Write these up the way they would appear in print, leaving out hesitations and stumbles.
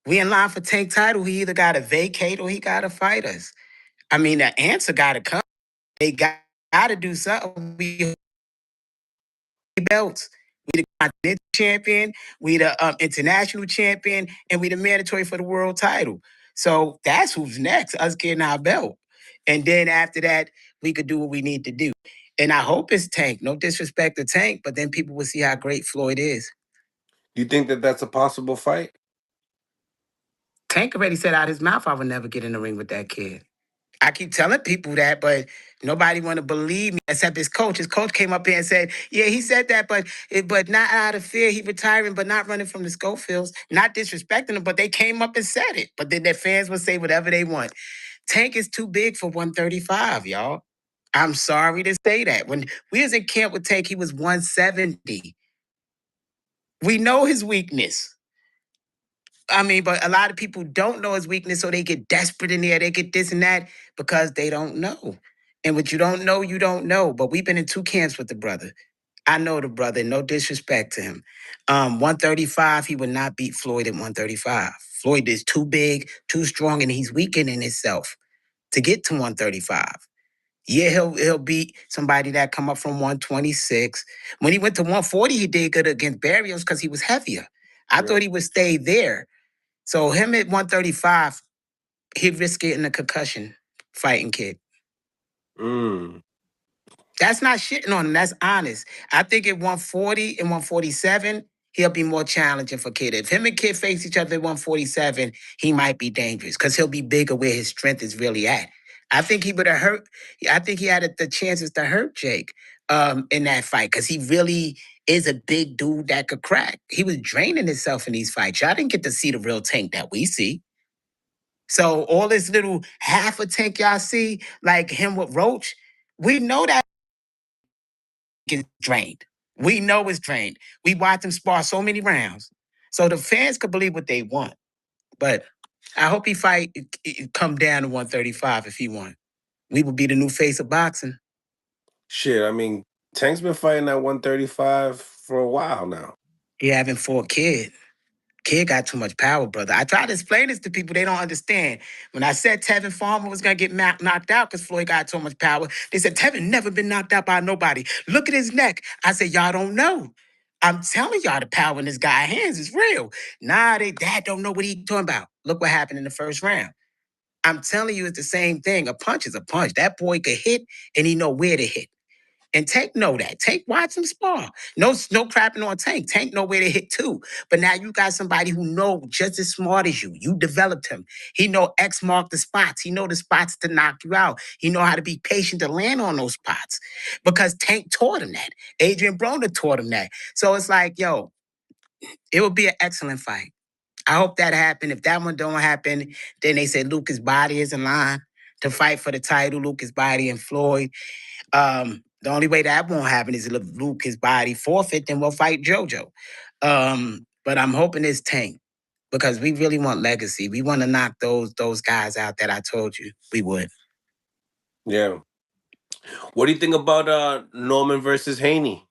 We in line for Tank title. He either got to vacate or he got to fight us. I mean, the answer got to come. They got to do something. We belts. We the continental champion. We the international champion, and we the mandatory for the world title. So that's who's next. Us getting our belt, and then after that, we could do what we need to do. And I hope it's Tank. No disrespect to Tank, but then people will see how great Floyd is. Do you think that that's a possible fight? Tank already said out his mouth, I would never get in the ring with that kid. I keep telling people that, but nobody want to believe me except his coach. His coach came up here and said, "Yeah, he said that, but not out of fear. He retiring, but not running from the Schofields. Not disrespecting them, but they came up and said it. But then their fans will say whatever they want. Tank is too big for 135, y'all. I'm sorry to say that. When we was in camp with Tank, he was 170. We know his weakness. I mean, but a lot of people don't know his weakness, so they get desperate in there. They get this and that because they don't know. And what you don't know, you don't know. But we've been in two camps with the brother. I know the brother, no disrespect to him. 135, he would not beat Floyd at 135. Floyd is too big, too strong, and he's weakening himself to get to 135. Yeah, he'll beat somebody that come up from 126. When he went to 140, he did good against Barrios because he was heavier. I thought he would stay there. So him at 135, he'd risk getting a concussion fighting kid. That's not shitting on him. That's honest. I think at 140 and 147, he'll be more challenging for Kid. If him and Kid face each other at 147, he might be dangerous because he'll be bigger where his strength is really at. I think he would have hurt. I think he had the chances to hurt Jake in that fight because he really is a big dude that could crack. He was draining himself in these fights. Y'all didn't get to see the real Tank that we see. So all this little half a Tank y'all see, like him with Roach, we know that is drained. We know it's drained. We watched him spar so many rounds. So the fans could believe what they want. But I hope he come down to 135 if he won. We would be the new face of boxing. Shit, I mean, Tank's been fighting at 135 for a while now. He haven't fought Kid. Kid got too much power, brother. I try to explain this to people. They don't understand. When I said Tevin Farmer was going to get knocked out because Floyd got so much power, they said, Tevin never been knocked out by nobody. Look at his neck. I said, y'all don't know. I'm telling y'all the power in this guy's hands is real. Nah, they dad don't know what he talking about. Look what happened in the first round. I'm telling you, it's the same thing. A punch is a punch. That boy could hit, and he know where to hit. And Tank know that. Tank watch him spar. No crapping on Tank. Tank know where to hit too. But now you got somebody who know just as smart as you. You developed him. He know X mark the spots. He know the spots to knock you out. He know how to be patient to land on those spots. Because Tank taught him that. Adrian Broner taught him that. So it's like, yo, it would be an excellent fight. I hope that happened. If that one don't happen, then they said Lucas Body is in line to fight for the title. Lucas Body and Floyd. The only way that won't happen is if Lucas Body forfeit, then we'll fight JoJo. But I'm hoping it's Tank because we really want legacy. We want to knock those guys out that I told you we would. Yeah. What do you think about Norman versus Haney?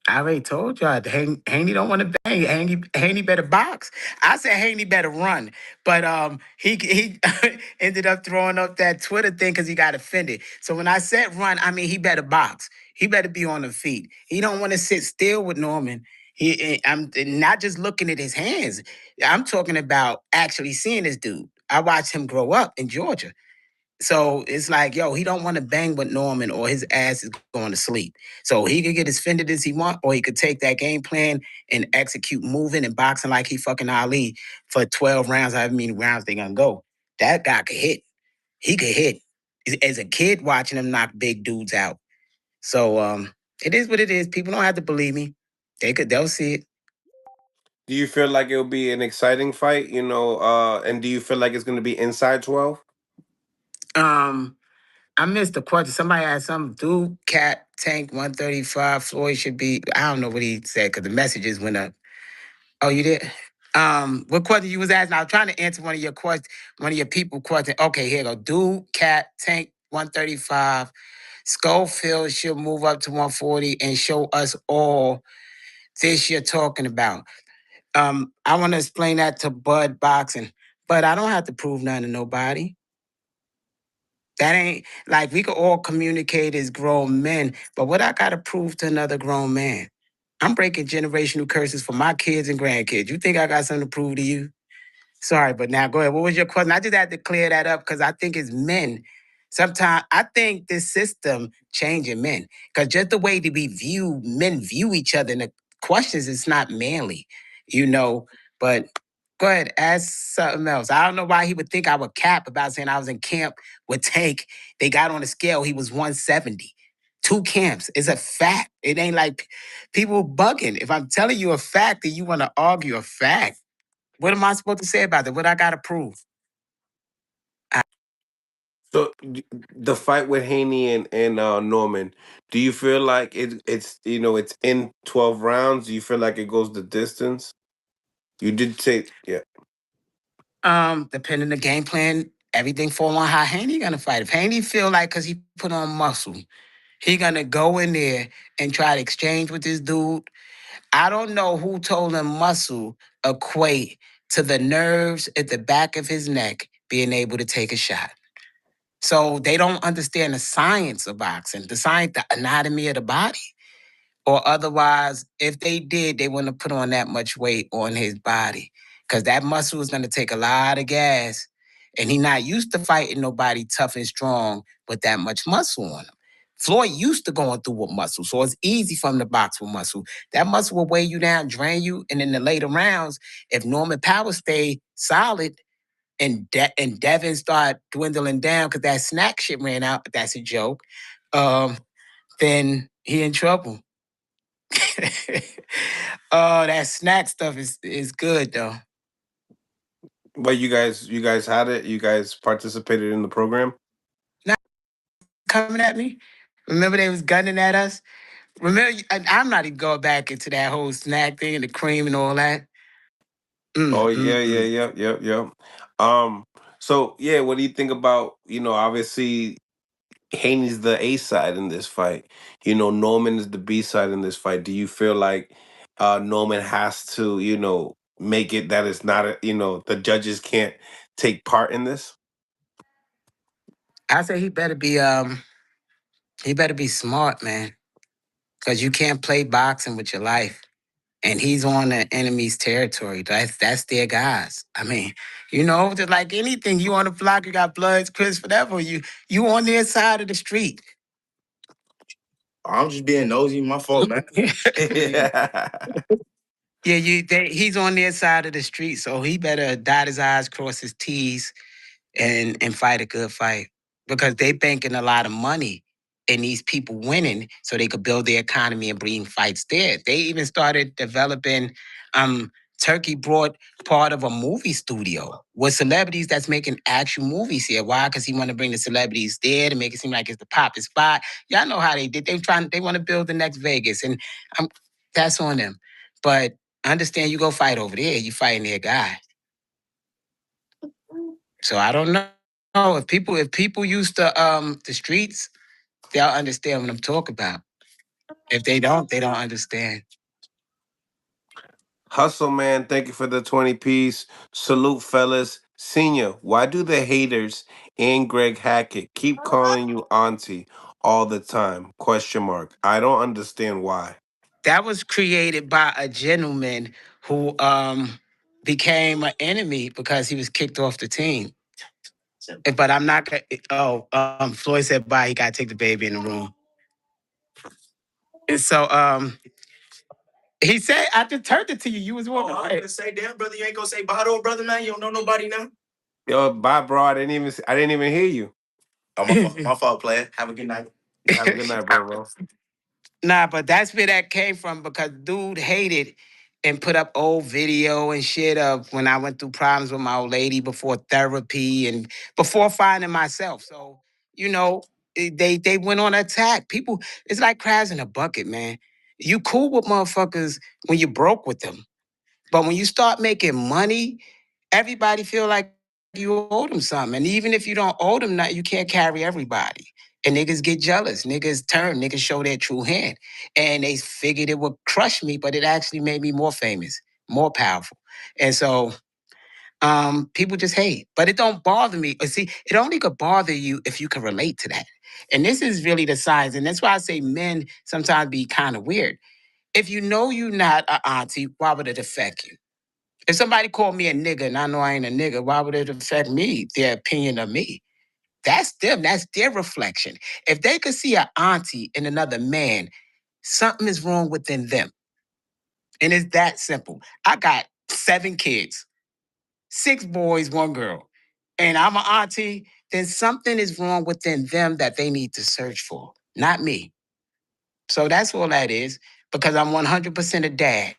I already told y'all, Haney don't want to bang. Haney better box. I said Haney better run, but he ended up throwing up that Twitter thing because he got offended. So when I said run, I mean he better box. He better be on the feet. He don't want to sit still with Norman. I'm not just looking at his hands. I'm talking about actually seeing this dude. I watched him grow up in Georgia. So it's like, yo, he don't want to bang with Norman or his ass is going to sleep. So he could get as fended as he want, or he could take that game plan and execute moving and boxing like he fucking Ali for 12 rounds, however many rounds they gonna go. That guy could hit. He could hit. As a kid watching him knock big dudes out. So it is what it is. People don't have to believe me. They'll see it. Do you feel like it'll be an exciting fight, and do you feel like it's going to be inside 12? I missed the question. Somebody asked something. Dude, Cat, Tank, 135. Floyd should be. I don't know what he said because the messages went up. Oh, you did? What question you was asking? I was trying to answer one of your people question. Okay, here you go. Dude, Cat, Tank, 135. Schofield should move up to 140 and show us all this you're talking about. I want to explain that to Bud boxing, but I don't have to prove nothing to nobody. That ain't like we could all communicate as grown men, but what I gotta prove to another grown man? I'm breaking generational curses for my kids and grandkids. You think I got something to prove to you? Sorry, but now go ahead. What was your question? I just had to clear that up because I think as men, sometimes I think this system changing men. Because just the way that men view each other in the questions, it's not manly, you know. But go ahead, ask something else. I don't know why he would think I would cap about saying I was in camp with Tank. They got on the scale, he was 170. Two camps. It's a fact. It ain't like people bugging. If I'm telling you a fact and you want to argue a fact, what am I supposed to say about that? What I gotta prove? So the fight with Haney and Norman, do you feel like it's it's in 12 rounds? Do you feel like it goes the distance? You did say yeah. Depending the game plan, everything fall on how Haney gonna fight. If Haney feel like because he put on muscle, he gonna go in there and try to exchange with this dude. I don't know who told him muscle equate to the nerves at the back of his neck being able to take a shot. So they don't understand the science of boxing, the anatomy of the body. Or otherwise, if they did, they wouldn't have put on that much weight on his body. Because that muscle is going to take a lot of gas. And he not used to fighting nobody tough and strong with that much muscle on him. Floyd used to going through with muscle, so it's easy for him to box with muscle. That muscle will weigh you down, drain you, and in the later rounds, if Norman Powell stay solid and Devin start dwindling down because that snack shit ran out, but that's a joke, then he in trouble. Oh, that snack stuff is good though. But you guys had it. You guys participated in the program. Not coming at me. Remember they was gunning at us. Remember, I'm not even going back into that whole snack thing and the cream and all that. Oh Mm, yeah, mm, yeah, mm. yep. Um, so yeah, what do you think about, obviously Haney's the A side in this fight. Norman is the B side in this fight. Do you feel like Norman has to, make it that it's not the judges can't take part in this? I say he better be smart, man, because you can't play boxing with your life. And he's on the enemy's territory. That's their guys. I mean, just like anything, you on the block, you got Bloods, Chris, whatever. You on their side of the street. I'm just being nosy. My fault, man. Yeah. Yeah, he's on their side of the street, so he better dot his I's, cross his T's, and fight a good fight because they banking a lot of money in these people winning so they could build their economy and bring fights there. They even started developing. Turkey brought part of a movie studio with celebrities that's making actual movies here. Why? Because he want to bring the celebrities there to make it seem like it's the poppin' spot. Y'all know how they did. They want to build the next Vegas, and that's on them. But understand, you go fight over there, you fighting their guy. So I don't know. If people used to the streets, they'll understand what I'm talking about. If they don't understand. Hustle, man. Thank you for the 20 piece. Salute, fellas. Senior, why do the haters and Greg Hackett keep calling you auntie all the time? Question mark. I don't understand why. That was created by a gentleman who became an enemy because he was kicked off the team. But I'm not gonna. Oh, Floyd said bye. He got to take the baby in the room. And so he said, I just turned it to you. You was walking away. I was gonna say, damn, brother, you ain't gonna say bye to a brother, man. You don't know nobody now. Yo, bye, bro. I didn't even hear you. Oh, my fault, player. Have a good night. Have a good night, bro. Nah, but that's where that came from because dude hated and put up old video and shit of when I went through problems with my old lady before therapy and before finding myself. So, you know, they went on attack. People, it's like crabs in a bucket, man. You cool with motherfuckers when you broke with them. But when you start making money, everybody feel like you owe them something. And even if you don't owe them nothing, you can't carry everybody. And niggas get jealous. Niggas turn. Niggas show their true hand. And they figured it would crush me, but it actually made me more famous. more powerful. And so people just hate. But it don't bother me. See, it only could bother you if you can relate to that. And this is really the signs. And that's why I say men sometimes be kind of weird. If you know you're not an auntie, why would it affect you? If somebody called me a nigga and I know I ain't a nigga, why would it affect me, their opinion of me? That's them. That's their reflection. If they could see an auntie in another man, something is wrong within them. And it's that simple. I got 7 kids, 6 boys, 1 girl, and I'm an auntie, then something is wrong within them that they need to search for, not me. So that's all that is, because I'm 100% a dad,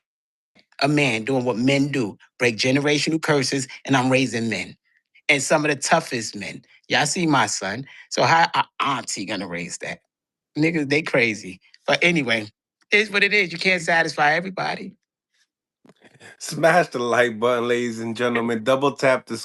a man doing what men do, break generational curses, and I'm raising men. And some of the toughest men. Y'all see my son. So how a auntie gonna raise that? Niggas, they crazy. But anyway, it's what it is. You can't satisfy everybody. Smash the like button, ladies and gentlemen. Double tap the